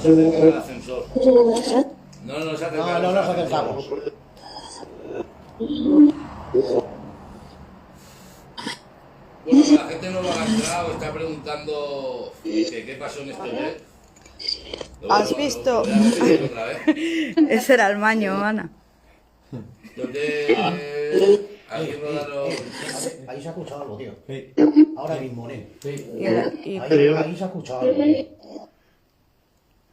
se acerca al ascensor. No se acerca. No nos acercamos. Bueno, la gente no lo ha entrado, está preguntando qué pasó en este hotel. ¿Has visto? Lo voy a repetir otra vez. Ese era el baño, Ana. Donde alguien rodaron. Ahí se ha escuchado algo, tío. Sí. Ahora mismo, ¿eh? Sí. Ahí se ha escuchado algo.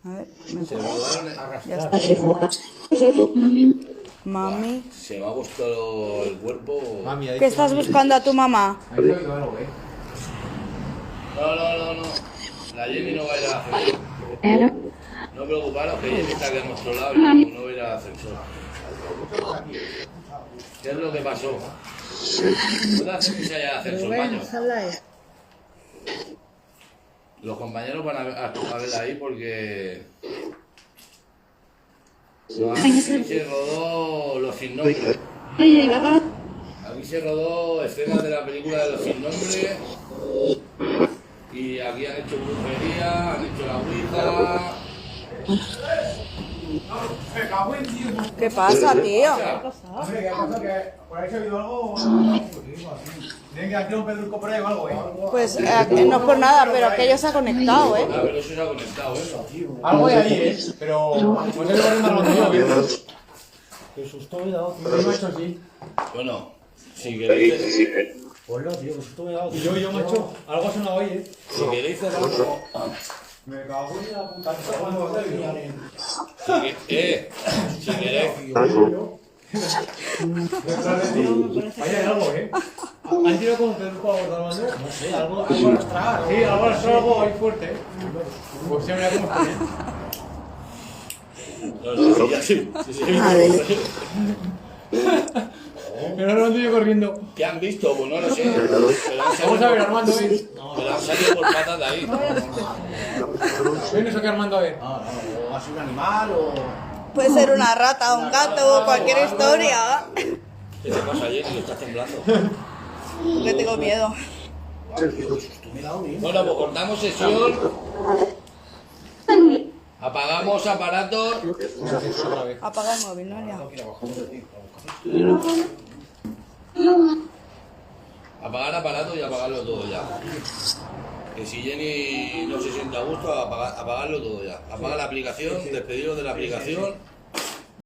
A ver, Se rodaron. ya Arrastrar. está. Mami. Se me ha gustado el cuerpo. Mami, ahí ¿Qué estás buscando a tu mamá? Ahí se ha oído algo, No. La Jenny no va a ir al ascensor. No preocuparos que Jenny está aquí a nuestro lado y no va a ir al ascensor. ¿Qué es lo que pasó? ¿Puede hacer que se haya ascenso al baño? Los compañeros van a ver ahí porque aquí se rodó Los Sin Nombre. Aquí se rodó escenas de la película de Los Sin Nombre. Y aquí han hecho brujería, han hecho la ouija. ¿Qué pasa, tío? Hombre, ¿qué ha pasado? ¿Que por ahí se ha oído algo? Tienen que hacer un pedrusco por ahí o algo, ¿eh? Pues no es por nada, pero aquello se ha conectado, ¿eh? Ah, pero eso se ha conectado, ¿eh? Algo hay ahí, ¿eh? Pero... Pues es lo que me ha roto, tío. Qué susto me he dado, tío. Yo, macho, sí. Bueno, si queréis, Ponlo, tío, qué susto me he dado. Y yo, macho, algo ha sonado hoy, ¿eh? si queréis cerrarlo. Me cago en la puta. Si queréis. Ahí hay algo, ¿eh? ¿Han tirado con un pedrusco a bordar, mando? No sé, algo arrastrar. Sí, algo ahí fuerte, ¿eh? Pues se me ha como está, ¿eh? No, ya sí. Pero Armando y yo corriendo. ¿Qué han visto? Pues no lo sé. Pero han Vamos salido a ver, Armando, ¿eh? pero han salido por patas de ahí. Ven eso que Armando, a ver. O ha sido un animal o... Puede ser una rata, un gato, cualquier historia. ¿Qué te pasa, Jenny? Que estás temblando. Que tengo miedo. Qué susto me he dado, tío. Bueno, pues cortamos sesión. Apagamos aparatos. Apaga el móvil, Noelia. Apagar aparatos y apagarlo todo ya. Que si Jenny no se siente a gusto, apagarlo todo ya. Apaga la aplicación, despediros de la aplicación.